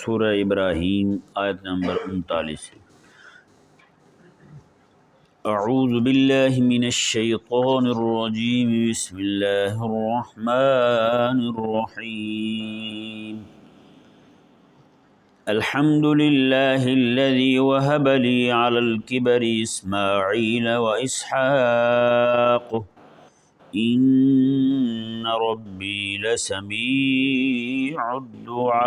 سورہ ابراہیم آیت نمبر 39۔ اعوذ باللہ من الشیطان الرجیم، بسم اللہ الرحمن الرحیم۔ الحمد للہ الذی وہب لی علی الکبر اسماعیل واسحاق ان ربی لسمیع الدعاء۔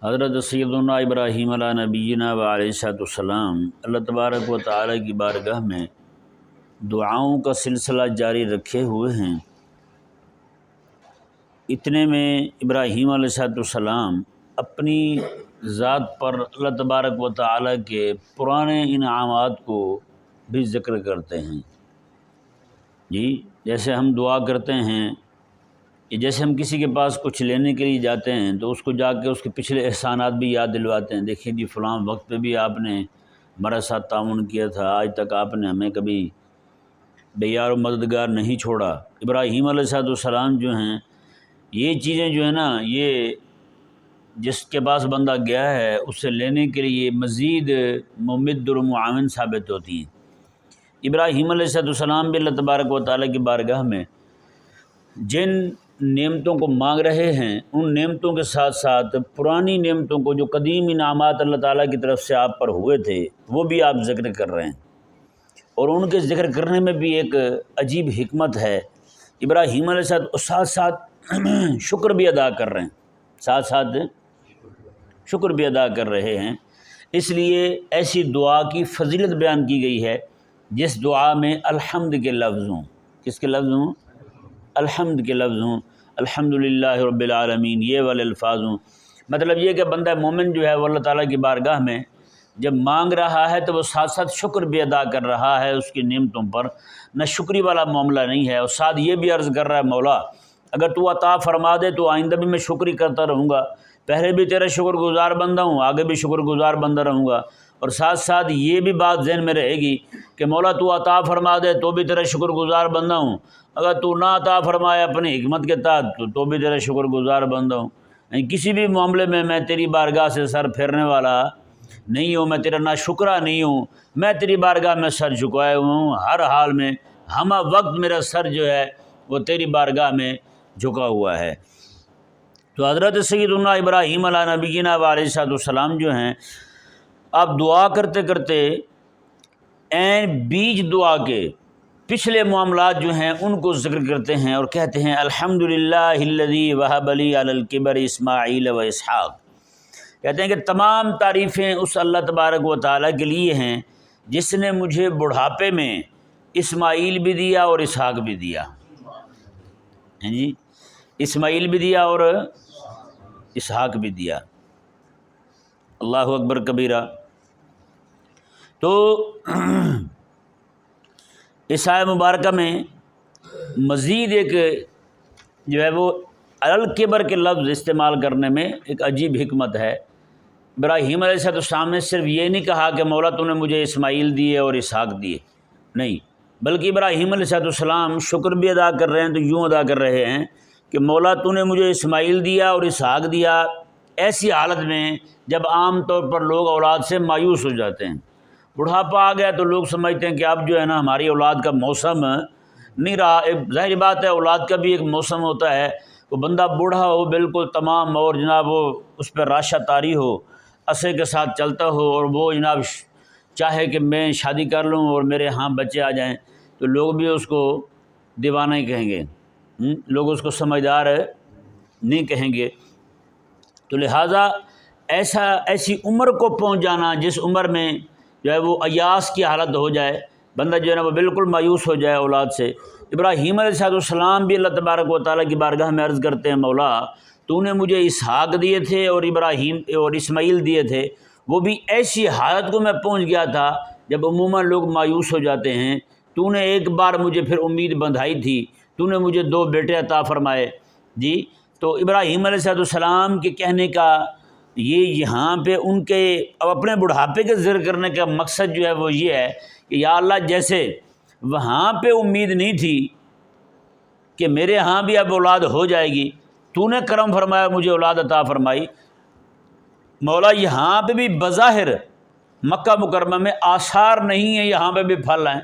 حضرت سیدنا ابراہیم علیہ نبینا و علیہ السلام اللہ تبارک و تعالی کی بارگاہ میں دعاؤں کا سلسلہ جاری رکھے ہوئے ہیں۔ اتنے میں ابراہیم علیہ السلام اپنی ذات پر اللہ تبارک و تعالی کے پرانے انعامات کو بھی ذکر کرتے ہیں۔ جیسے ہم دعا کرتے ہیں، جیسے ہم کسی کے پاس کچھ لینے کے لیے جاتے ہیں تو اس کو جا کے اس کے پچھلے احسانات بھی یاد دلواتے ہیں۔ دیکھیں جی فلاں وقت پہ بھی آپ نے ہمارے ساتھ تعاون کیا تھا، آج تک آپ نے ہمیں کبھی بے یار و مددگار نہیں چھوڑا۔ ابراہیم علیہ السلام جو ہیں، یہ چیزیں جو ہے نا، یہ جس کے پاس بندہ گیا ہے اس سے لینے کے لیے مزید ممد اور معاون ثابت ہوتی ہیں۔ ابراہیم علیہ السلام بھی اللہ تبارک و تعالیٰ کی بارگاہ میں جن نعمتوں کو مانگ رہے ہیں، ان نعمتوں کے ساتھ ساتھ پرانی نعمتوں کو، جو قدیم انعامات اللہ تعالیٰ کی طرف سے آپ پر ہوئے تھے، وہ بھی آپ ذکر کر رہے ہیں۔ اور ان کے ذکر کرنے میں بھی ایک عجیب حکمت ہے۔ ابراہیم علیہ السلام ساتھ ساتھ شکر بھی ادا کر رہے ہیں، ساتھ ساتھ شکر بھی ادا کر رہے ہیں۔ اس لیے ایسی دعا کی فضیلت بیان کی گئی ہے جس دعا میں الحمد کے لفظ ہوں۔ کس کے لفظ ہوں؟ الحمد کے لفظ ہوں۔ الحمدللہ رب العالمین، یہ والے الفاظ ہوں۔ مطلب یہ کہ بندہ مومن جو ہے وہ اللہ تعالیٰ کی بارگاہ میں جب مانگ رہا ہے تو وہ ساتھ ساتھ شکر بھی ادا کر رہا ہے اس کی نعمتوں پر، نہ شکری والا معاملہ نہیں ہے، اور ساتھ یہ بھی عرض کر رہا ہے مولا اگر تو عطا فرما دے تو آئندہ بھی میں شکر ہی کرتا رہوں گا، پہلے بھی تیرا شکر گزار بندہ ہوں، آگے بھی شکر گزار بندہ رہوں گا۔ اور ساتھ ساتھ یہ بھی بات ذہن میں رہے گی کہ مولا تو عطا فرما دے تو بھی تیرا شکر گزار بندہ ہوں، اگر تو نہ عطا فرمائے اپنی حکمت کے تحت تو بھی تیرا شکر گزار بندہ ہوں۔ یعنی کسی بھی معاملے میں میں تیری بارگاہ سے سر پھیرنے والا نہیں ہوں، میں تیرا ناشکرہ نہیں ہوں، میں تیری بارگاہ میں سر جھکائے ہوا ہوں، ہر حال میں ہمہ وقت میرا سر جو ہے وہ تیری بارگاہ میں جھکا ہوا ہے۔ تو حضرت سیدنا ابراہیم علیہ نبینا و علیہ السلام جو ہیں، آپ دعا کرتے کرتے عین بیج دعا کے پچھلے معاملات جو ہیں ان کو ذکر کرتے ہیں اور کہتے ہیں الحمدللہ الذی وہب لی علی الکبر اسماعیل و اسحاق۔ کہتے ہیں کہ تمام تعریفیں اس اللہ تبارک و تعالیٰ کے لیے ہیں جس نے مجھے بڑھاپے میں اسماعیل بھی دیا اور اسحاق بھی دیا۔ جی اسماعیل بھی دیا اور اسحاق بھی دیا۔ اللہ اکبر کبیرہ۔ تو اس آیت مبارکہ میں مزید ایک جو ہے وہ الکبر کے لفظ استعمال کرنے میں ایک عجیب حکمت ہے۔ ابراہیم علیہ السلام نے صرف یہ نہیں کہا کہ مولا تو نے مجھے اسماعیل دیے اور اسحاق دیے، نہیں، بلکہ ابراہیم علیہ السلام شکر بھی ادا کر رہے ہیں تو یوں ادا کر رہے ہیں کہ مولا تو نے مجھے اسماعیل دیا اور اسحاق دیا، ایسی حالت میں جب عام طور پر لوگ اولاد سے مایوس ہو جاتے ہیں۔ بڑھاپا آ گیا تو لوگ سمجھتے ہیں کہ اب جو ہے نا ہماری اولاد کا موسم نہیں رہا۔ ظاہر بات ہے اولاد کا بھی ایک موسم ہوتا ہے، وہ بندہ بوڑھا ہو بالکل تمام اور جناب وہ اس پہ راشہ طاری ہو، عصے کے ساتھ چلتا ہو، اور وہ جناب چاہے کہ میں شادی کر لوں اور میرے ہاں بچے آ جائیں تو لوگ بھی اس کو دیوانہ ہی کہیں گے، لوگ اس کو سمجھدار نہیں کہیں گے۔ تو لہٰذا ایسی عمر کو پہنچ جانا جس عمر میں جو ہے وہ ایاس کی حالت ہو جائے، بندہ جو ہے نا وہ بالکل مایوس ہو جائے اولاد سے۔ ابراہیم علیہ السلام بھی اللہ تبارک و تعالیٰ کی بارگاہ میں عرض کرتے ہیں مولا تو نے مجھے اسحاق دیے تھے اور ابراہیم اور اسماعیل دیے تھے، وہ بھی ایسی حالت کو میں پہنچ گیا تھا جب عموماً لوگ مایوس ہو جاتے ہیں، تو نے ایک بار مجھے پھر امید بندھائی تھی، تو نے مجھے 2 بیٹے عطا فرمائے۔ جی تو ابراہیم علیہ السلام کے کہنے کا یہ یہاں پہ ان کے اپنے بڑھاپے کے ذکر کرنے کا مقصد جو ہے وہ یہ ہے کہ یا اللہ جیسے وہاں پہ امید نہیں تھی کہ میرے ہاں بھی اب اولاد ہو جائے گی، تو نے کرم فرمایا مجھے اولاد عطا فرمائی۔ مولا یہاں پہ بھی بظاہر مکہ مکرمہ میں آثار نہیں ہیں، یہاں پہ بھی پھل ہیں،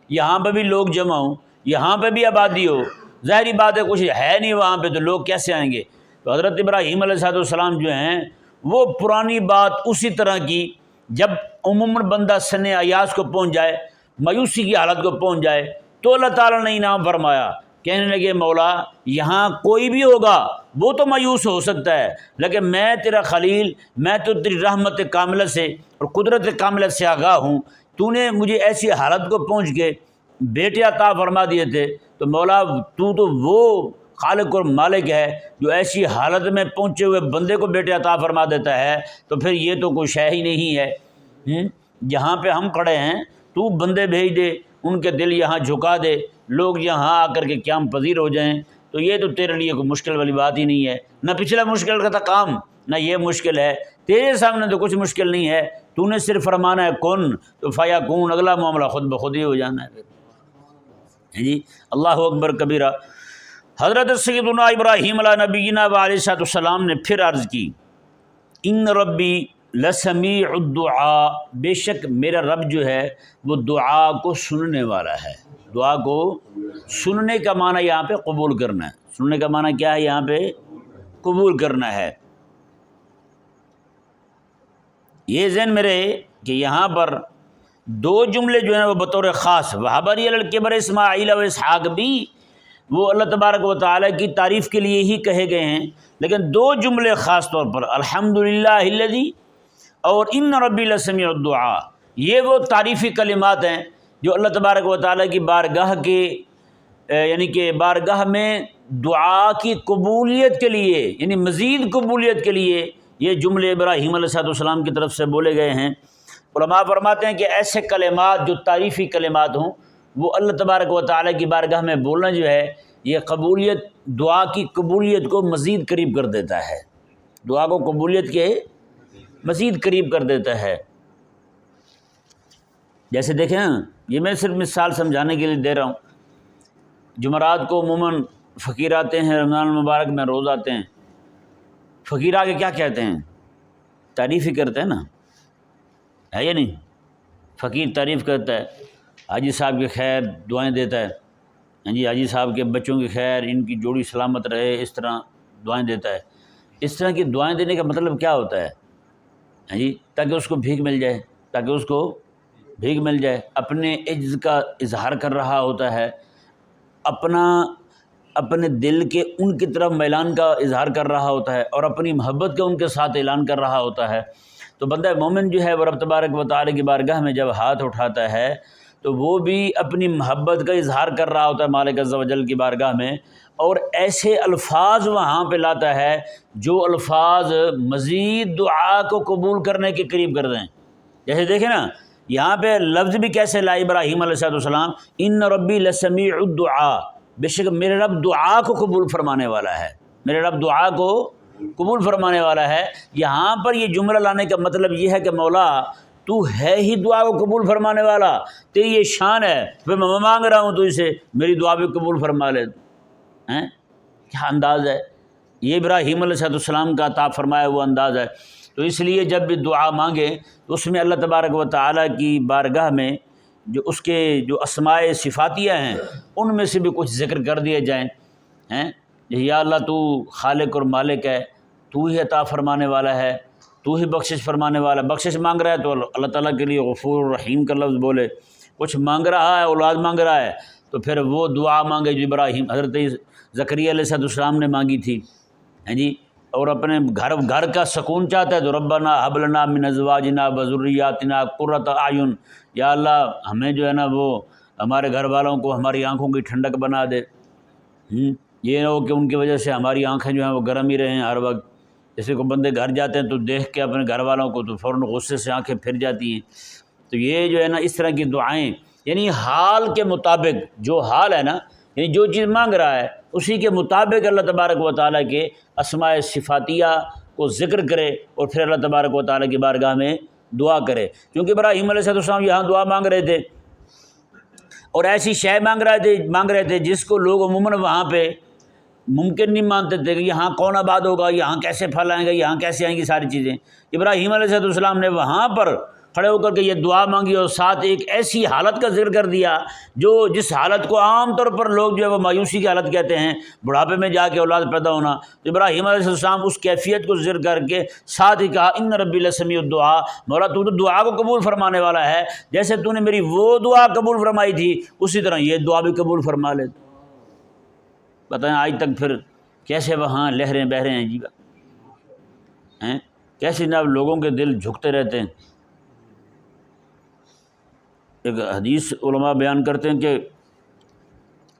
یہاں پہ بھی لوگ جمع ہوں، یہاں پہ بھی آبادی ہو، ظاہری بات ہے کچھ ہے نہیں وہاں پہ تو لوگ کیسے آئیں گے؟ تو حضرت ابراہیم علیہ السلام جو ہیں وہ پرانی بات اسی طرح کی، جب عموماً بندہ سن ایاس کو پہنچ جائے، مایوسی کی حالت کو پہنچ جائے، تو اللہ تعالیٰ نے انعام فرمایا، کہنے لگے مولا یہاں کوئی بھی ہوگا وہ تو مایوس ہو سکتا ہے، لیکن میں تیرا خلیل، میں تو تیری رحمت کاملہ سے اور قدرت کاملہ سے آگاہ ہوں، تو نے مجھے ایسی حالت کو پہنچ کے بیٹے عطا فرما دیے تھے، تو مولا تو وہ خالق اور مالک ہے جو ایسی حالت میں پہنچے ہوئے بندے کو بیٹے عطا فرما دیتا ہے، تو پھر یہ تو کوئی شے ہی نہیں ہے۔ جہاں پہ ہم کھڑے ہیں تو بندے بھیج دے، ان کے دل یہاں جھکا دے، لوگ یہاں آ کر کے قیام پذیر ہو جائیں، تو یہ تو تیرے لیے کوئی مشکل والی بات ہی نہیں ہے، نہ پچھلا مشکل کا تھا کام، نہ یہ مشکل ہے، تیرے سامنے تو کچھ مشکل نہیں ہے، تو نے صرف فرمانا ہے کن تو فیکون، اگلا معاملہ خود بخود ہی ہو جانا ہے۔ جی اللہ اکبر کبیرہ۔ حضرت سیدنا ابراہیم علیہ نبینا علیہ السلام نے پھر عرض کی، ان ربی لسمیع الدعاء، بے شک میرا رب جو ہے وہ دعا کو سننے والا ہے۔ دعا کو سننے کا معنی یہاں پہ قبول کرنا ہے، سننے کا معنی کیا ہے یہاں پہ؟ قبول کرنا ہے۔ یہ ذہن میں رہے کہ یہاں پر دو جملے جو ہیں وہ بطور خاص وَحَبَرِيَ الْكِبَرِ اسماعیل و اسحاق بھی وہ اللہ تبارک و تعالیٰ کی تعریف کے لیے ہی کہے گئے ہیں، لیکن دو جملے خاص طور پر الحمدللہ الذی اور ان ربی لسمیع الدعاء، یہ وہ تعریفی کلمات ہیں جو اللہ تبارک و تعالیٰ کی بارگاہ کے یعنی کہ بارگاہ میں دعا کی قبولیت کے لیے، یعنی مزید قبولیت کے لیے یہ جملے ابراہیم علیہ السلام کی طرف سے بولے گئے ہیں۔ علماء فرماتے ہیں کہ ایسے کلمات جو تعریفی کلمات ہوں وہ اللہ تبارک و تعالیٰ کی بارگاہ میں بولنا جو ہے یہ قبولیت، دعا کی قبولیت کو مزید قریب کر دیتا ہے، دعا کو قبولیت کے مزید قریب کر دیتا ہے۔ جیسے دیکھیں یہ میں صرف مثال سمجھانے کے لیے دے رہا ہوں، جمعرات کو عموماً فقیر آتے ہیں، رمضان المبارک میں روز آتے ہیں، فقیر آگے کیا کہتے ہیں؟ تعریف ہی کرتے ہیں نا، ہے یا نہیں؟ فقیر تعریف کرتا ہے، حاجی صاحب کی خیر دعائیں دیتا ہے، ہاں جی، حاجی صاحب کے بچوں کی خیر، ان کی جوڑی سلامت رہے، اس طرح دعائیں دیتا ہے۔ اس طرح کی دعائیں دینے کا مطلب کیا ہوتا ہے؟ ہاں جی، تاکہ اس کو بھیک مل جائے، تاکہ اس کو بھیک مل جائے، اپنے عجز کا اظہار کر رہا ہوتا ہے، اپنے دل کے ان کی طرف میلان کا اظہار کر رہا ہوتا ہے، اور اپنی محبت کا ان کے ساتھ اعلان کر رہا ہوتا ہے۔ تو بندہ مومن جو ہے وہ رب تبارک و تعالیٰ کی بارگاہ میں جب ہاتھ اٹھاتا ہے تو وہ بھی اپنی محبت کا اظہار کر رہا ہوتا ہے مالک عز و جل کی بارگاہ میں، اور ایسے الفاظ وہاں پہ لاتا ہے جو الفاظ مزید دعا کو قبول کرنے کے قریب کر دیں۔ جیسے دیکھیں نا یہاں پہ لفظ بھی کیسے لائے ابراہیم علیہ السلام، ان ربی لسمیع الدعاء، بے شک میرے رب دعا کو قبول فرمانے والا ہے، میرے رب دعا کو قبول فرمانے والا ہے۔ یہاں پر یہ جملہ لانے کا مطلب یہ ہے کہ مولا تو ہے ہی دعا کو قبول فرمانے والا، تیری یہ شان ہے، پھر میں مانگ رہا ہوں تو اسے میری دعا بھی قبول فرما لے۔ کیا انداز ہے یہ ابراہیم علیہ السلام کا عطا فرمایا وہ انداز ہے۔ تو اس لیے جب بھی دعا مانگے تو اس میں اللہ تبارک و تعالیٰ کی بارگاہ میں جو اس کے جو اسماء صفاتیہ ہیں ان میں سے بھی کچھ ذکر کر دیے جائیں، یا اللہ تو خالق اور مالک ہے، تو ہی عطا فرمانے والا ہے، تو ہی بخشش فرمانے والا ہے۔ بخشش مانگ رہا ہے تو اللہ تعالیٰ کے لیے غفور الرحیم کا لفظ بولے، کچھ مانگ رہا ہے اولاد مانگ رہا ہے تو پھر وہ دعا مانگے جو ابراہیم حضرت زکریا علیہ السلام نے مانگی تھی، جی، اور اپنے گھر کا سکون چاہتا ہے تو ربنا ہب لنا من ازواجنا وذریاتنا قرۃ اعین، یا اللہ ہمیں جو ہے نا وہ ہمارے گھر والوں کو ہماری آنکھوں کی ٹھنڈک بنا دے، یہ نہ ہو کہ ان کی وجہ سے ہماری آنکھیں جو ہیں وہ گرم ہی رہیں ہر وقت۔ جیسے کو بندے گھر جاتے ہیں تو دیکھ کے اپنے گھر والوں کو تو فوراً غصے سے آنکھیں پھر جاتی ہیں، تو یہ جو ہے نا اس طرح کی دعائیں، یعنی حال کے مطابق جو حال ہے نا، یعنی جو چیز مانگ رہا ہے اسی کے مطابق اللہ تبارک و تعالیٰ کے اسماء صفاتیہ کو ذکر کرے اور پھر اللہ تبارک و تعالیٰ کی بارگاہ میں دعا کرے۔ کیونکہ ابراہیم علیہ السلام یہاں دعا مانگ رہے تھے، اور ایسی شے مانگ رہے تھے جس کو لوگ عموماً وہاں پہ ممکن نہیں مانتے تھے کہ یہاں کون آباد ہوگا، یہاں کیسے پھل آئیں گے، یہاں کیسے آئیں گی ساری چیزیں۔ ابراہیم علیہ السلام نے وہاں پر کھڑے ہو کر کے یہ دعا مانگی اور ساتھ ایک ایسی حالت کا ذکر کر دیا جس حالت کو عام طور پر لوگ جو ہے وہ مایوسی کی حالت کہتے ہیں، بڑھاپے میں جا کے اولاد پیدا ہونا۔ تو ابراہیم علیہ السلام اس کیفیت کو ذکر کر کے ساتھ ہی کہا ان ربی لسمیع الدعاء، مولا تو دعا کو قبول فرمانے والا ہے، جیسے تو نے میری وہ دعا قبول فرمائی تھی اسی طرح یہ دعا بھی قبول فرما لے۔ بتائیں آج تک پھر کیسے وہاں لہریں بہ رہے ہیں جی، کیسے جناب لوگوں کے دل جھکتے رہتے ہیں۔ ایک حدیث علماء بیان کرتے ہیں کہ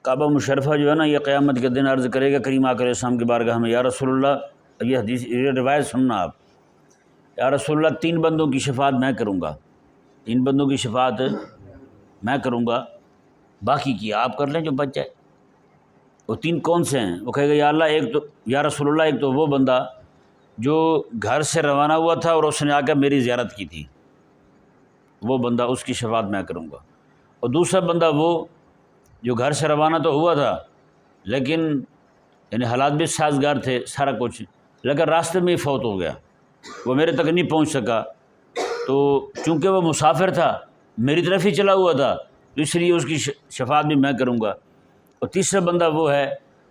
کعبہ مشرفہ جو ہے نا، یہ قیامت کے دن عرض کرے گا کریم آقا علیہ السلام کی بارگاہ میں، یا رسول اللہ، یہ حدیث یہ روایت سننا آپ، یا رسول اللہ 3 بندوں کی شفاعت میں کروں گا، 3 بندوں کی شفاعت میں کروں گا، باقی کی آپ کر لیں جو بچ جائے۔ وہ 3 کون سے ہیں؟ وہ کہے گا یا اللہ، ایک تو یا رسول اللہ ایک تو وہ بندہ جو گھر سے روانہ ہوا تھا اور اس نے آ کر میری زیارت کی تھی، وہ بندہ، اس کی شفاعت میں کروں گا۔ اور دوسرا بندہ وہ جو گھر سے روانہ تو ہوا تھا لیکن یعنی حالات بھی سازگار تھے سارا کچھ، لیکن راستے میں ہی فوت ہو گیا، وہ میرے تک نہیں پہنچ سکا، تو چونکہ وہ مسافر تھا میری طرف ہی چلا ہوا تھا تو اس لیے اس کی شفاعت بھی میں کروں گا۔ اور تیسرا بندہ وہ ہے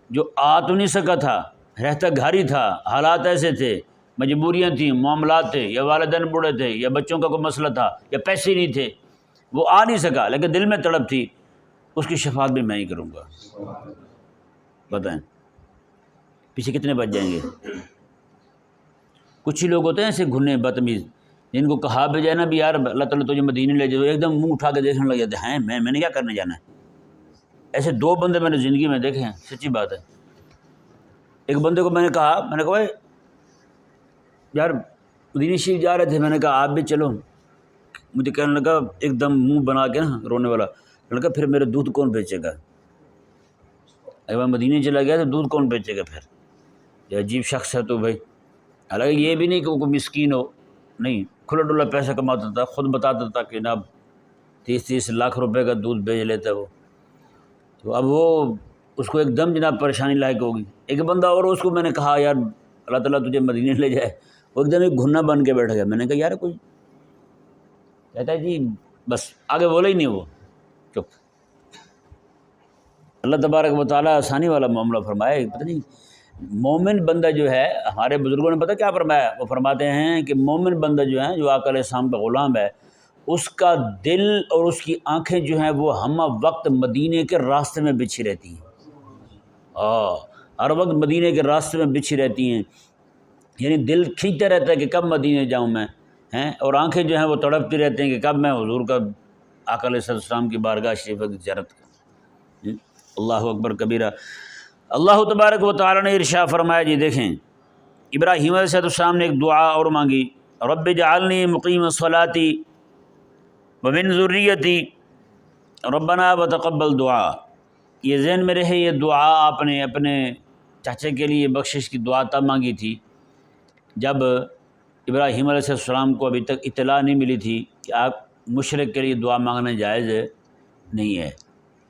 جو آ تو نہیں سکا تھا، رہتا گھر ہی تھا، حالات ایسے تھے، مجبوریاں تھیں، معاملات تھے، یا والدین بوڑھے تھے، یا بچوں کا کوئی مسئلہ تھا، یا پیسے نہیں تھے، وہ آ نہیں سکا لیکن دل میں تڑپ تھی، اس کی شفاعت بھی میں ہی کروں گا۔ بتائیں پیچھے کتنے بچ جائیں گے؟ کچھ ہی لوگ ہوتے ہیں ایسے گھنے بدتمیز جن کو کہا بھی جائے نا بھی یار اللہ تعالیٰ تجھے مدینے لے جاؤ، ایک دم منہ اٹھا کے دیکھنے لگ جاتے ہیں میں نے کیا کرنے جانا ہے۔ ایسے 2 بندے میں نے زندگی میں دیکھے ہیں، سچی بات ہے۔ ایک بندے کو میں نے کہا بھائی یار مدینہ شریف جا رہے تھے، میں نے کہا آپ بھی چلو، مجھے کہنے لگا ایک دم منہ بنا کے نا رونے والا، میں نے کہا پھر میرا دودھ کون بیچے گا؟ اگر میں مدینے چلا گیا تو دودھ کون بیچے گا؟ پھر یہ عجیب شخص ہے۔ تو بھائی حالانکہ یہ بھی نہیں کہ وہ کوئی مسکین ہو، نہیں، کھلا ڈلا پیسہ کماتا تھا، خود بتاتا تھا کہ جناب 30 لاکھ روپے کا دودھ بیچ لیتا وہ، تو اب وہ اس کو ایک دم جناب پریشانی لاحق ہوگی۔ ایک بندہ اور اس کو میں نے کہا یار اللہ تعالیٰ تجھے مدینے لے جائے، وہ ایک دم ایک گھنا بن کے بیٹھ گیا۔ میں نے کہا یار کوئی کہتا ہے جی بس آگے بولا ہی نہیں، وہ چپ۔ اللہ تبارک و تعالیٰ آسانی والا معاملہ فرمائے۔ پتہ نہیں مومن بندہ جو ہے، ہمارے بزرگوں نے پتہ کیا فرمایا؟ وہ فرماتے ہیں کہ مومن بندہ جو ہے، جو آقا علیہ السلام کا غلام ہے، اس کا دل اور اس کی آنکھیں جو ہیں وہ ہم وقت مدینے کے راستے میں بچھی رہتی ہیں، ہر وقت مدینے کے راستے میں بچھی رہتی ہیں، یعنی دل کھینچتا رہتا ہے کہ کب مدینے جاؤں میں، اور آنکھیں جو ہیں وہ تڑپتی رہتی ہیں کہ کب میں حضور کا آقا علیہ السلام کی بارگاہ شریفہ کی زیارت کروں۔ اللہ اکبر کبیرہ۔ اللہ تبارک و تعالیٰ نے ارشاد فرمایا، جی دیکھیں ابراہیم علیہ السلام نے ایک دعا اور مانگی، رب اجعلنی مقیم الصلاۃ ومن ذریتی ربنا وتقبل دعا۔ یہ ذہن میں رہے، یہ دعا آپ نے اپنے چاچے کے لیے بخشش کی دعا تب مانگی تھی جب ابراہیم علیہ السلام کو ابھی تک اطلاع نہیں ملی تھی کہ آپ مشرک کے لیے دعا مانگنا جائز نہیں ہے۔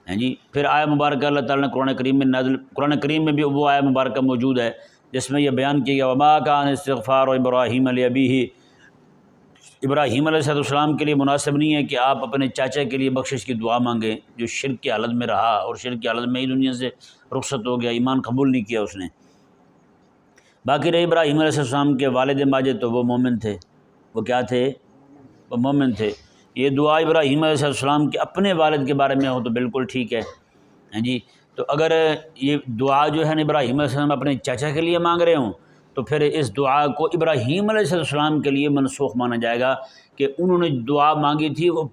جی پھر آیہ مبارکہ اللہ تعالیٰ نے قرآن کریم میں بھی وہ آیہ مبارکہ موجود ہے جس میں یہ بیان کیا گیا، وما کان استغفار ابراہیم لابیہ، ابراہیم علیہ السلام کے لیے مناسب نہیں ہے کہ آپ اپنے چاچا کے لیے بخشش کی دعا مانگیں جو شرک کی حالت میں رہا اور شرک کی حالت میں ہی دنیا سے رخصت ہو گیا، ایمان قبول نہیں کیا اس نے۔ باقی رہے ابراہیم علیہ السلام کے والد ماجد تو وہ مومن تھے، وہ کیا تھے؟ وہ مومن تھے۔ یہ دعا ابراہیم علیہ السلام کے اپنے والد کے بارے میں ہو تو بالکل ٹھیک ہے جی۔ تو اگر یہ دعا جو ہے نا ابراہیم علیہ السلام اپنے چاچا کے لیے مانگ رہے ہوں تو پھر اس دعا کو ابراہیم علیہ السلام کے لیے منسوخ مانا جائے گا کہ انہوں نے دعا مانگی تھی وہ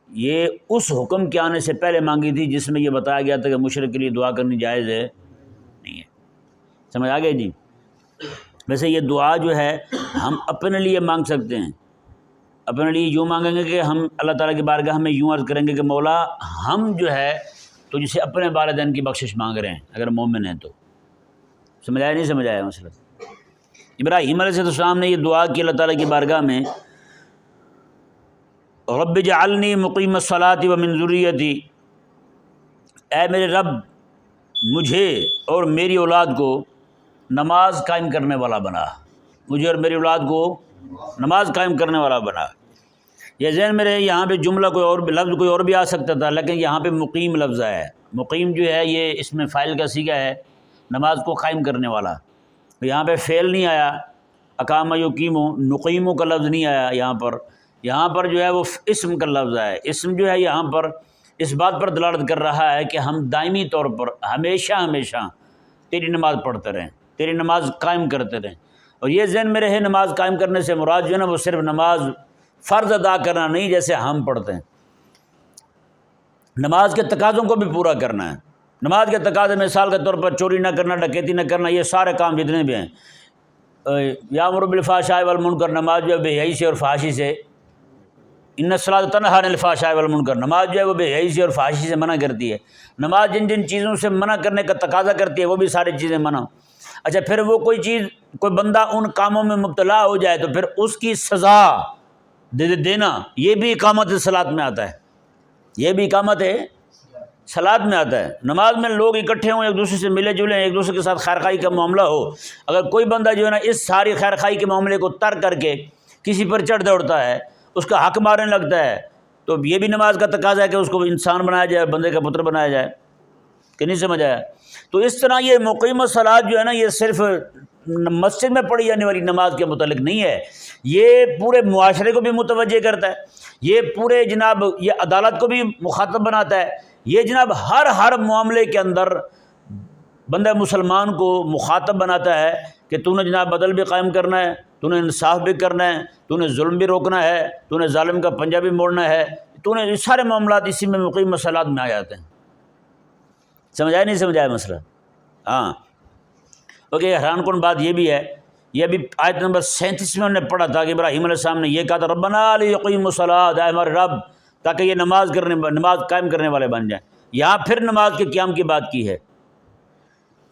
یہ اس حکم کے آنے سے پہلے مانگی تھی جس میں یہ بتایا گیا تھا کہ مشرک کے لیے دعا کرنی جائز ہے نہیں ہے۔ سمجھ آ گئے جی؟ ویسے یہ دعا جو ہے ہم اپنے لیے مانگ سکتے ہیں، اپنے لیے یوں مانگیں گے کہ ہم اللہ تعالیٰ کی بارگاہ میں یوں عرض کریں گے کہ مولا ہم جو ہے تو جسے اپنے والدین کی بخشش مانگ رہے ہیں اگر مومن ہیں تو۔ سمجھ آیا نہیں سمجھ آیا مسئلہ؟ ابراہیم علیہ السلام نے یہ دعا کی اللہ تعالیٰ کی بارگاہ میں، رب اجعلنی مقیم الصلاۃ ومن ذریتی، اے میرے رب مجھے اور میری اولاد کو نماز قائم کرنے والا بنا، مجھے اور میری اولاد کو نماز قائم کرنے والا بنا۔ یہ ذہن میں رہے، یہاں پہ جملہ کوئی اور لفظ کوئی اور بھی آ سکتا تھا، لیکن یہاں پہ مقیم لفظ ہے۔ مقیم جو ہے یہ اس میں فاعل کا صیغہ ہے، نماز کو قائم کرنے والا۔ یہاں پہ فعل نہیں آیا، اقامہ یقیمو، نقیمو کا لفظ نہیں آیا یہاں پر جو ہے وہ اسم کا لفظ ہے۔ اسم جو ہے یہاں پر اس بات پر دلالت کر رہا ہے کہ ہم دائمی طور پر ہمیشہ تیری نماز پڑھتے رہیں، تیری نماز قائم کرتے رہیں۔ اور یہ ذہن میں رہے نماز قائم کرنے سے مراد جو ہے نا وہ صرف نماز فرض ادا کرنا نہیں جیسے ہم پڑھتے ہیں، نماز کے تقاضوں کو بھی پورا کرنا ہے۔ نماز کے تقاضے مثال کے طور پر چوری نہ کرنا، ڈکیتی نہ کرنا، یہ سارے کام جتنے بھی ہیں، یامر بالفحشاء والمنکر، نماز جو ہے بے حیائی سے اور فحاشی سے، ان الصلاۃ تنہی عن الفحشاء والمنکر، نماز جو ہے وہ بے حیائی سے اور فحاشی سے منع کرتی ہے۔ نماز جن جن چیزوں سے منع کرنے کا تقاضا کرتی ہے وہ بھی ساری چیزیں منع۔ اچھا پھر وہ کوئی بندہ ان کاموں میں مبتلا ہو جائے تو پھر اس کی سزا دینا، یہ بھی اقامت صلاۃ میں آتا ہے، یہ بھی اقامت صلاۃ میں آتا ہے۔ نماز میں لوگ اکٹھے ہوں، ایک دوسرے سے ملے جلیں، ایک دوسرے کے ساتھ خیر خواہی کا معاملہ ہو، اگر کوئی بندہ جو ہے نا اس ساری خیر خواہی کے معاملے کو ترک کر کے کسی پر چڑھ دوڑتا ہے، اس کا حق مارنے لگتا ہے، تو یہ بھی نماز کا تقاضا ہے کہ اس کو انسان بنایا جائے، بندے کا پتر بنایا جائے، کہ نہیں سمجھ آیا؟ تو اس طرح یہ مقیم الصلاۃ جو ہے نا یہ صرف مسجد میں پڑھی جانے والی نماز کے متعلق نہیں ہے، یہ پورے معاشرے کو بھی متوجہ کرتا ہے، یہ پورے جناب یہ عدالت کو بھی مخاطب بناتا ہے، یہ جناب ہر معاملے کے اندر بندہ مسلمان کو مخاطب بناتا ہے کہ تو نے جناب عدل بھی قائم کرنا ہے، تو نے انصاف بھی کرنا ہے، تو نے ظلم بھی روکنا ہے، تو نے ظالم کا پنجہ بھی موڑنا ہے، تو نے سارے معاملات اسی میں مقیم الصلاۃ میں آ جاتے ہیں۔ سمجھایا نہیں سمجھایا مسئلہ؟ ہاں اوکے۔ حیران کن بات یہ بھی ہے، یہ ابھی آیت نمبر 37 میں ہم نے پڑھا تھا کہ ابراہیم علیہ السلام نے یہ کہا تھا ربنا لیقیموا الصلاۃ، اے ہمارے رب تاکہ یہ نماز قائم کرنے والے بن جائیں۔ یہاں پھر نماز کے قیام کی بات کی ہے۔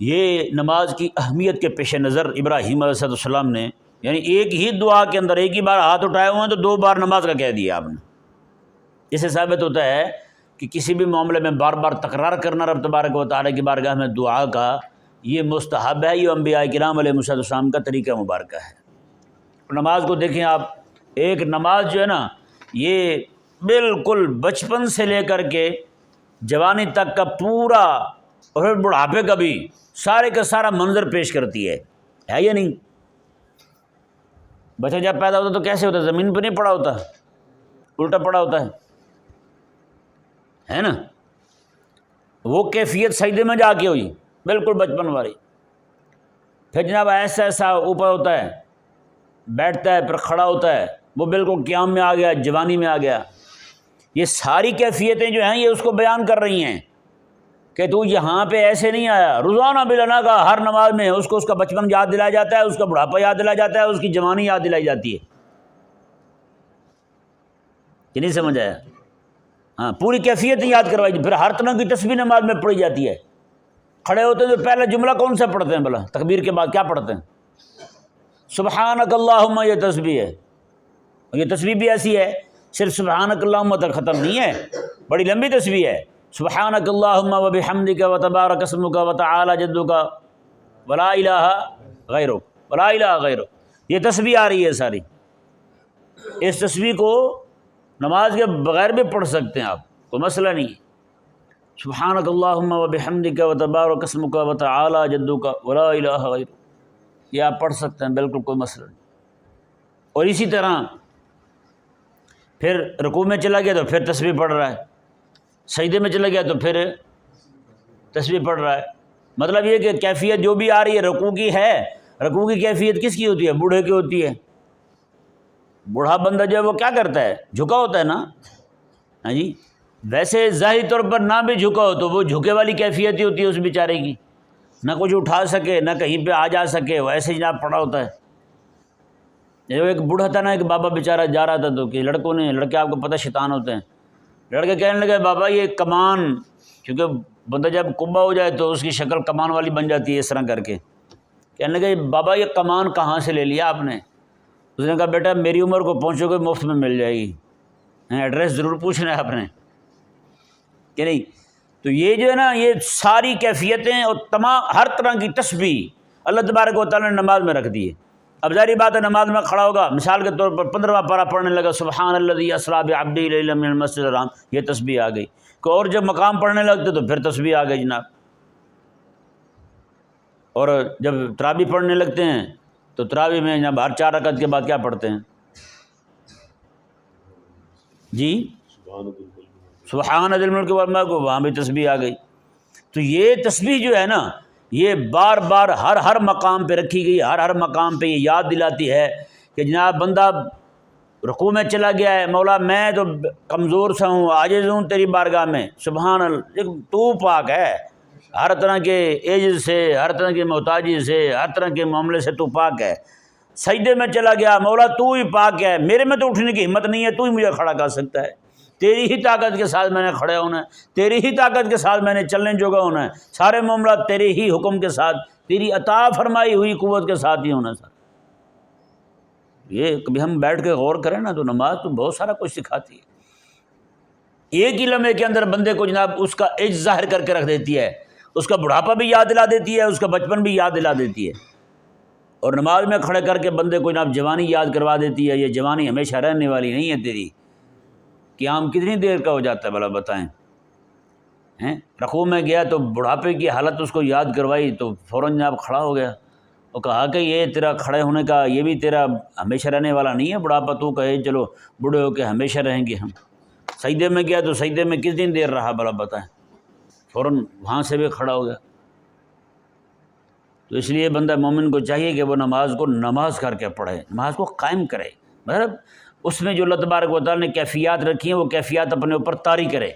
یہ نماز کی اہمیت کے پیش نظر ابراہیم علیہ السلام نے یعنی ایک ہی دعا کے اندر ایک ہی بار ہاتھ اٹھائے ہوئے ہیں تو 2 بار نماز کا کہہ دیا آپ نے۔ اس سے ثابت ہوتا ہے کہ کسی بھی معاملے میں بار بار تکرار کرنا رب تبارک و تعالیٰ کی بارگاہ میں دعا کا یہ مستحب ہے، یہ انبیاء کرام علیہ السلام کا طریقہ مبارکہ ہے۔ نماز کو دیکھیں آپ، ایک نماز جو ہے نا یہ بالکل بچپن سے لے کر کے جوانی تک کا پورا اور پھر بڑھاپے کا بھی سارے کا سارا منظر پیش کرتی ہے یا نہیں؟ بچہ جب پیدا ہوتا تو کیسے ہوتا ہے؟ زمین پہ نہیں پڑا ہوتا، الٹا پڑا ہوتا ہے نا؟ وہ کیفیت سجدے میں جا کے ہوئی بالکل بچپن والی، پھر جناب ایسا ایسا اوپر ہوتا ہے، بیٹھتا ہے، پھر کھڑا ہوتا ہے، وہ بالکل قیام میں آ گیا، جوانی میں آ گیا۔ یہ ساری کیفیتیں جو ہیں یہ اس کو بیان کر رہی ہیں کہ تو یہاں پہ ایسے نہیں آیا۔ روزانہ بلانا کا ہر نماز میں اس کو اس کا بچپن یاد دلایا جاتا ہے، اس کا بڑھاپا یاد دلایا جاتا ہے، اس کی جوانی یاد دلائی جاتی ہے، کہ نہیں سمجھ آیا؟ ہاں پوری کیفیت یاد کروائی۔ پھر ہر طرح کی تسبیح نماز میں پڑھی جاتی ہے۔ کھڑے ہوتے ہیں تو پہلا جملہ کون سا پڑھتے ہیں بھلا؟ تکبیر کے بعد کیا پڑھتے ہیں؟ سبحانک اللہم، یہ تسبیح ہے۔ یہ تسبیح بھی ایسی ہے، صرف سبحانک اللہم تک ختم نہیں ہے، بڑی لمبی تسبیح ہے۔ سبحانک اللہم وبحمدک وتبارک اسمک وتعالی جدک ولا الہ غیرک، ولا الہ غیرک، یہ تسبیح آ رہی ہے ساری۔ اس تسبیح کو نماز کے بغیر بھی پڑھ سکتے ہیں آپ، کوئی مسئلہ نہیں ہے۔ سبحانک اللہم وبحمدک وتبارک اسمک وتعالی جدک ولا الہ غیرک، یہ آپ پڑھ سکتے ہیں، بالکل کوئی مسئلہ نہیں۔ اور اسی طرح پھر رکوع میں چلا گیا تو پھر تسبیح پڑھ رہا ہے، سجدے میں چلا گیا تو پھر تسبیح پڑھ رہا ہے۔ مطلب یہ کہ کیفیت جو بھی آ رہی ہے رکوع کی ہے، رکوع کی کیفیت کس کی ہوتی ہے؟ بوڑھے کی ہوتی ہے۔ بوڑھا بندہ جو ہے وہ کیا کرتا ہے؟ جھکا ہوتا ہے نا، ہاں جی۔ ویسے ظاہری طور پر نہ بھی جھکا ہو تو وہ جھکے والی کیفیت ہی ہوتی ہے اس بیچارے کی، نہ کچھ اٹھا سکے نہ کہیں پہ آ جا سکے، وہ ایسے جناب پڑا ہوتا ہے۔ جو ایک بوڑھا تھا نا، ایک بابا بیچارہ جا رہا تھا تو کہ لڑکے آپ کو پتہ شیطان ہوتے ہیں، لڑکے کہنے لگے بابا یہ کمان، کیونکہ بندہ جب کبا ہو جائے تو اس کی شکل کمان والی بن جاتی ہے اس طرح کر کے، کہنے لگے بابا یہ کمان کہاں سے لے لیا آپ نے؟ اس نے کہا بیٹا میری عمر کو پہنچو گے مفت میں مل جائے گی، ایڈریس ضرور پوچھنا ہے آپ نے، کہ نہیں؟ تو یہ جو ہے نا، یہ ساری کیفیتیں اور تمام ہر طرح کی تسبیح اللہ تبارک و تعالیٰ نے نماز میں رکھ دی ہے۔ اب ظاہری بات ہے نماز میں کھڑا ہوگا، مثال کے طور پر 15واں پارہ پڑھنے لگا، سبحان الذی اسریٰ بعبدہ لیلا من المسجد الحرام، یہ تسبیح آ گئی۔ اور جب مقام پڑھنے لگتے تو پھر تسبیح آ گئی جناب۔ اور جب تراویح پڑھنے لگتے ہیں تو تراویح میں جناب ہر 4 رکعت کے بعد کیا پڑھتے ہیں؟ جی سبحان ذی الملک والملک، وہاں بھی تسبیح آ گئی۔ تو یہ تسبیح جو ہے نا، یہ بار بار ہر مقام پہ رکھی گئی، ہر مقام پہ یہ یاد دلاتی ہے کہ جناب بندہ رکوع میں چلا گیا ہے، مولا میں تو کمزور سا ہوں، عاجز ہوں تیری بارگاہ میں، سبحان اللہ، تو پاک ہے ہر طرح کے عجز سے، ہر طرح کی محتاجی سے، ہر طرح کے معاملے سے تو پاک ہے۔ سجدے میں چلا گیا، مولا تو ہی پاک ہے، میرے میں تو اٹھنے کی ہمت نہیں ہے، تو ہی مجھے کھڑا کر سکتا ہے، تیری ہی طاقت کے ساتھ میں نے کھڑے ہونا ہے، تیری ہی طاقت کے ساتھ میں نے چلنے جوگا ہونا ہے، سارے معاملات تیرے ہی حکم کے ساتھ، تیری عطا فرمائی ہوئی قوت کے ساتھ ہی ہونا سر۔ یہ کبھی ہم بیٹھ کے غور کریں نا تو نماز تو بہت سارا کچھ سکھاتی ہے۔ ایک ہی لمحے کے اندر بندے کو جناب اس کا عجز ظاہر کر کے رکھ دیتی ہے، اس کا بڑھاپا بھی یاد دلا دیتی ہے، اس کا بچپن بھی یاد دلا دیتی ہے، اور نماز میں کھڑے کر کے بندے کو جناب جوانی یاد کروا دیتی ہے۔ یہ جوانی ہمیشہ رہنے والی نہیں ہے تیری، قیام کتنی دیر کا ہو جاتا ہے بھلا بتائیں؟ رکوع میں گیا تو بڑھاپے کی حالت اس کو یاد کروائی تو فوراً جناب کھڑا ہو گیا، وہ کہا کہ یہ تیرا کھڑے ہونے کا یہ بھی تیرا ہمیشہ رہنے والا نہیں ہے بڑھاپا، تو کہے چلو بوڑھے ہو کے ہمیشہ رہیں گے ہم۔ سجدے میں گیا تو سجدے میں کتنی دیر رہا بھلا بتائیں؟ فوراً وہاں سے بھی کھڑا ہو گیا۔ تو اس لیے بندہ مومن کو چاہیے کہ وہ نماز کو نماز کر کے پڑھے، نماز کو قائم کرے، مطلب اس میں جو اللہ تبارک و تعالیٰ نے کیفیات رکھی ہیں وہ کیفیات اپنے اوپر طاری کرے۔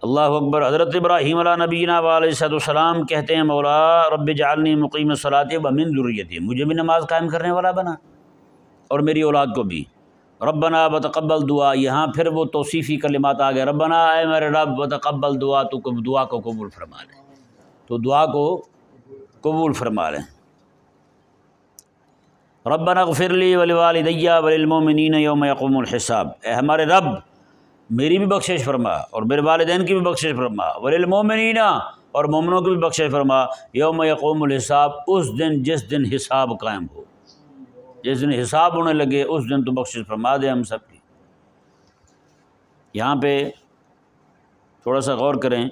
اللہ اکبر۔ حضرت ابراہیم علیہ نبینا علیہ السلام کہتے ہیں مولا رب اجعلنی مقیم الصلاۃ ومن ذریتی، مجھے بھی نماز قائم کرنے والا بنا اور میری اولاد کو بھی۔ ربنا وتقبل دعا، یہاں پھر وہ توصیفی کلمات آ گئے، ربنا اے میرے رب وتقبل دعا، تو دعا کو قبول فرما لے، تو دعا کو قبول فرما لیں۔ ربنا اغفر لی ولوالدی وللمؤمنین یوم یقوم الحساب، اے ہمارے رب میری بھی بخشش فرما اور میرے والدین کی بھی بخشش فرما، وللمؤمنین اور مومنوں کی بھی بخشش فرما، یوم یقوم الحساب، اس دن جس دن حساب قائم ہو، جس دن حساب ہونے لگے اس دن تو بخشش فرما دے ہم سب کی۔ یہاں پہ تھوڑا سا غور کریں،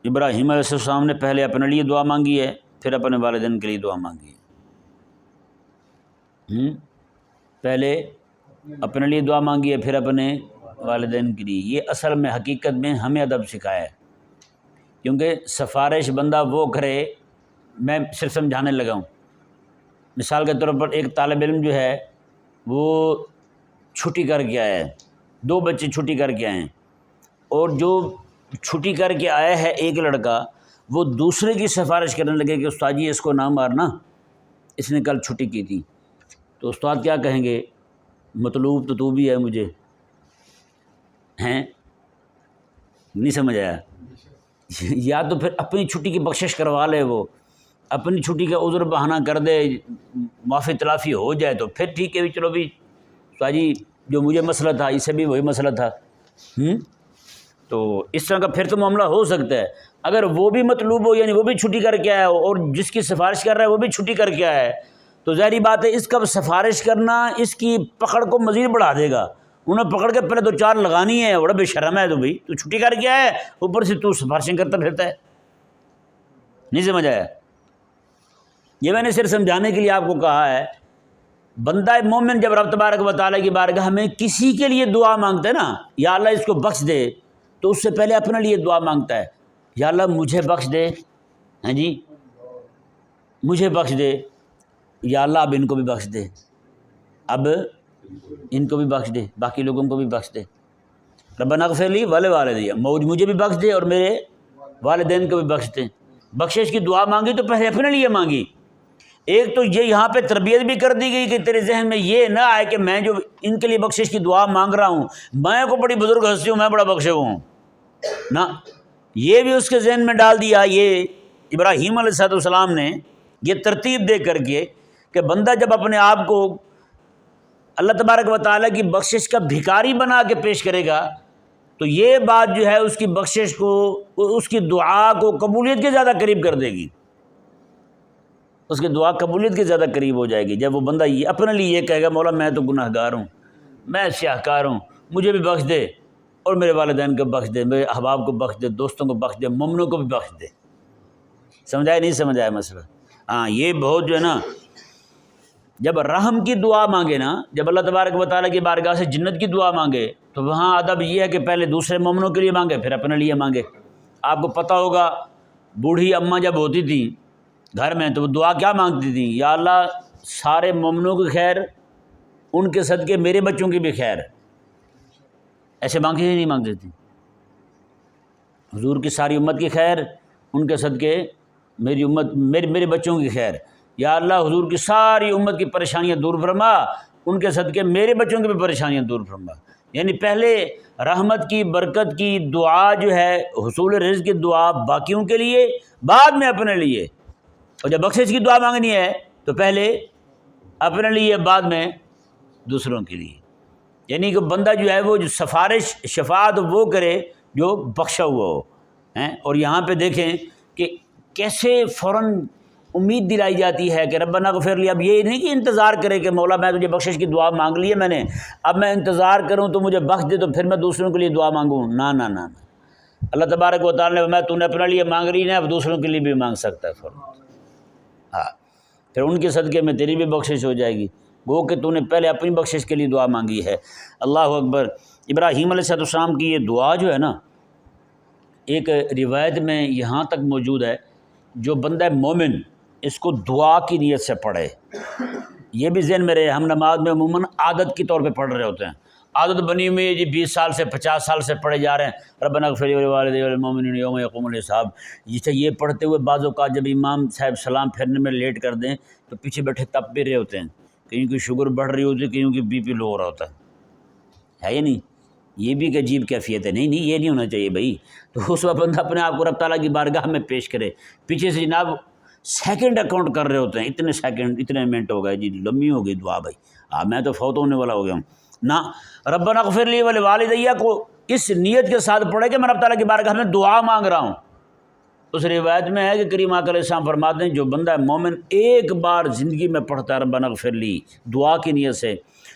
ابراہیم علیہ السلام نے پہلے اپنے لیے دعا مانگی ہے، پھر اپنے والدین کے لیے دعا مانگی ہے۔ پہلے اپنے لیے دعا مانگی ہے، پھر اپنے والدین کے لیے۔ یہ اصل میں حقیقت میں ہمیں ادب سکھایا ہے، کیونکہ سفارش بندہ وہ کرے، میں صرف سمجھانے لگا ہوں۔ مثال کے طور پر ایک طالب علم جو ہے وہ چھٹی کر کے آیا ہے، 2 بچے چھٹی کر کے آئے ہیں، اور جو چھٹی کر کے آیا ہے ایک لڑکا، وہ دوسرے کی سفارش کرنے لگے کہ استاد جی اس کو نہ مارنا، اس نے کل چھٹی کی تھی۔ تو استاد کیا کہیں گے؟ مطلوب تو بھی ہے مجھے، ہیں؟ نہیں سمجھ آیا؟ یا تو پھر اپنی چھٹی کی بخشش کروا لے، وہ اپنی چھٹی کا عذر بہانہ کر دے، معافی تلافی ہو جائے تو پھر ٹھیک ہے بھی، چلو بھی استاد جی جو مجھے مسئلہ تھا اسے بھی وہی مسئلہ تھا۔ تو اس طرح کا پھر تو معاملہ ہو سکتا ہے۔ اگر وہ بھی مطلوب ہو، یعنی وہ بھی چھٹی کر کے آیا ہو اور جس کی سفارش کر رہا ہے وہ بھی چھٹی کر کے آیا ہے، تو ظاہری بات ہے اس کا سفارش کرنا اس کی پکڑ کو مزید بڑھا دے گا۔ انہیں پکڑ کے پہلے 2 4 لگانی ہے، بڑا بے شرم ہے تو بھائی، تو چھٹی کر کے آیا ہے، اوپر سے تو سفارشیں کرتا پھرتا ہے۔ نہیں سمجھ آیا؟ یہ میں نے صرف سمجھانے کے لیے آپ کو کہا ہے۔ بندہ مومن جب رب تبارک و تعالیٰ کی بارگاہ میں کسی کے لیے دعا مانگتا ہے نا، یا اللہ اس کو بخش دے، تو اس سے پہلے اپنے لیے دعا مانگتا ہے، یا اللہ مجھے بخش دے، ہاں جی مجھے بخش دے، یا اللہ اب ان کو بھی بخش دے، اب ان کو بھی بخش دے، باقی لوگوں کو بھی بخش دے۔ ربنا اغفر لی ولوالدی، مجھے بھی بخش دے اور میرے والدین کو بھی بخش دے۔ بخشش کی دعا مانگی تو پہلے اپنے لیے مانگی۔ ایک تو یہ یہاں پہ تربیت بھی کر دی گئی کہ تیرے ذہن میں یہ نہ آئے کہ میں جو ان کے لیے بخشش کی دعا مانگ رہا ہوں، میں کو بڑی بزرگ ہستی ہوں، میں بڑا بخشے ہوا ہوں، نہ، یہ بھی اس کے ذہن میں ڈال دیا۔ یہ ابراہیم علیہ السلام نے یہ ترتیب دے کر کے کہ بندہ جب اپنے آپ کو اللہ تبارک و تعالیٰ کی بخشش کا بھکاری بنا کے پیش کرے گا تو یہ بات جو ہے اس کی بخشش کو، اس کی دعا کو قبولیت کے زیادہ قریب کر دے گی، اس کی دعا قبولیت کے زیادہ قریب ہو جائے گی جب وہ بندہ یہ اپنے لیے یہ کہے گا مولا میں تو گناہ گار ہوں، میں سیاہ کار ہوں، مجھے بھی بخش دے، اور میرے والدین کو بخش دے، میرے احباب کو بخش دے، دوستوں کو بخش دے، مومنوں کو بھی بخش دے۔ سمجھائے نہیں سمجھایا مسئلہ؟ ہاں، یہ بہت جو ہے نا، جب رحم کی دعا مانگے نا، جب اللہ تبارک و تعالیٰ کی بارگاہ سے جنت کی دعا مانگے تو وہاں ادب یہ ہے کہ پہلے دوسرے مومنوں کے لیے مانگے پھر اپنے لیے مانگے۔ آپ کو پتہ ہوگا بوڑھی اماں جب ہوتی تھیں گھر میں تو وہ دعا کیا مانگتی تھیں؟ یا اللہ سارے مومنوں کی خیر، ان کے صدقے میرے بچوں کی بھی خیر، ایسے مانگتے ہی نہیں مانگتے تھیں۔ حضور کی ساری امت کی خیر، ان کے صدقے میری امت، میرے بچوں کی خیر۔ یا اللہ حضور کی ساری امت کی پریشانیاں دور فرما، ان کے صدقے میرے بچوں کی بھی پریشانیاں دور فرما۔ یعنی پہلے رحمت کی، برکت کی دعا جو ہے، حصول رزق کی دعا باقیوں کے لیے، بعد میں اپنے لیے۔ اور جب بخشش کی دعا مانگنی ہے تو پہلے اپنے لیے، بعد میں دوسروں کے لیے۔ یعنی کہ بندہ جو ہے وہ جو سفارش، شفاعت وہ کرے جو بخشا ہوا ہو۔ اور یہاں پہ دیکھیں کہ کیسے فوراً امید دلائی جاتی ہے کہ ربنا اغفر لی۔ اب یہ نہیں کہ انتظار کرے کہ مولا میں تجھے بخشش کی دعا مانگ لی ہے میں نے، اب میں انتظار کروں تو مجھے بخش دے تو پھر میں دوسروں کے لیے دعا مانگوں۔ نہ نہ نہ، اللہ تبارک و تعالیٰ نے، میں تو نے اپنے لیے مانگ رہی نا، اب دوسروں کے لیے بھی مانگ سکتا ہے فوراً۔ ہاں، پھر ان کے صدقے میں تیری بھی بخشش ہو جائے گی، وہ کہ تو نے پہلے اپنی بخشش کے لیے دعا مانگی ہے۔ اللہ اکبر۔ ابراہیم علیہ السلام کی یہ دعا جو ہے نا، ایک روایت میں یہاں تک موجود ہے، جو بندہ مومن اس کو دعا کی نیت سے پڑھے۔ یہ بھی ذہن میں رہے، ہم نماز میں عموماً عادت کے طور پہ پڑھ رہے ہوتے ہیں، عادت بنی ہوئی ہے جی 20 سال سے 50 سال سے پڑھے جا رہے ہیں، ربنا اغفر لی ولوالدی والمؤمنین یوم یقوم الحساب۔ جسے یہ پڑھتے ہوئے بعض اوقات جب امام صاحب سلام پھیرنے میں لیٹ کر دیں تو پیچھے بیٹھے تپ بھی رہے ہوتے ہیں، کہیں کی شوگر بڑھ رہی ہوتی ہے، کہیں کی بی پی لو ہو رہا ہوتا ہے یا نہیں؟ یہ بھی ایک عجیب کیفیت ہے۔ نہیں یہ نہیں ہونا چاہیے بھائی۔ تو اس وقت بندہ اپنے آپ کو رب تعالیٰ کی بارگاہ میں پیش کرے، پیچھے سے جناب سیکنڈ اکاؤنٹ کر رہے ہوتے ہیں، اتنے سیکنڈ، اتنے منٹ ہو گئے جی، لمبی ہو گئی دعا بھائی، میں تو فوت ہونے والا ہو گیا ہوں۔ نہ، ربنا اغفر لی ولوالدی کو اس نیت کے ساتھ پڑھے کہ میں رب تعالیٰ کی بارگاہ میں دعا مانگ رہا ہوں۔ اس روایت میں ہے کہ کریم آقا علیہ السلام فرماتے ہیں جو بندہ مومن ایک بار زندگی میں پڑھتا ہے ربنا اغفر لی دعا کی نیت سے،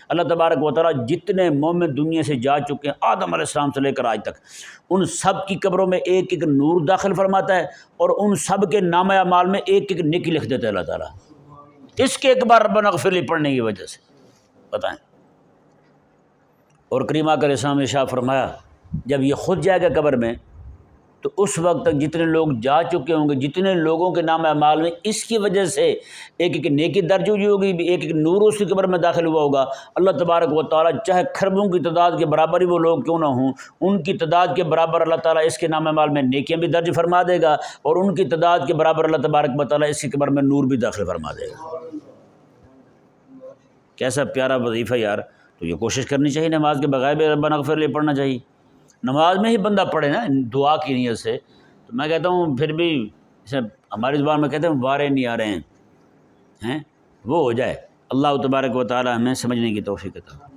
اللہ تبارک و تعالیٰ جتنے مومن دنیا سے جا چکے ہیں آدم علیہ السلام سے لے کر آج تک، ان سب کی قبروں میں ایک ایک نور داخل فرماتا ہے، اور ان سب کے نامہ اعمال میں ایک ایک نیکی لکھ دیتا ہے اللہ تعالیٰ، اس کے ایک بار ربنا اغفر لی پڑھنے کی وجہ سے۔ بتائیں۔ اور کریم آقا علیہ السلام نے ارشاد فرمایا جب یہ خود جائے گا قبر میں تو اس وقت تک جتنے لوگ جا چکے ہوں گے، جتنے لوگوں کے نام اعمال میں اس کی وجہ سے ایک ایک نیکی درج ہوئی ہوگی، ایک ایک نور اس کی قبر میں داخل ہوا ہوگا، اللہ تبارک و تعالیٰ چاہے خربوں کی تعداد کے برابر ہی وہ لوگ کیوں نہ ہوں، ان کی تعداد کے برابر اللہ تعالیٰ اس کے نام اعمال میں نیکیاں بھی درج فرما دے گا، اور ان کی تعداد کے برابر اللہ تبارک و تعالیٰ اس کی قبر میں نور بھی داخل فرما دے گا۔ کیسا پیارا وظیفہ یار۔ تو یہ کوشش کرنی چاہیے نماز کے بغیر بھی ربنا اغفر لی پڑھنا چاہیے، نماز میں ہی بندہ پڑھے نا دعا کی نیت سے۔ تو میں کہتا ہوں پھر بھی جیسے ہماری زبان میں کہتے ہیں وارے نہیں آ رہے ہیں وہ ہو جائے۔ اللہ تبارک و تعالی ہمیں سمجھنے کی توفیق عطا۔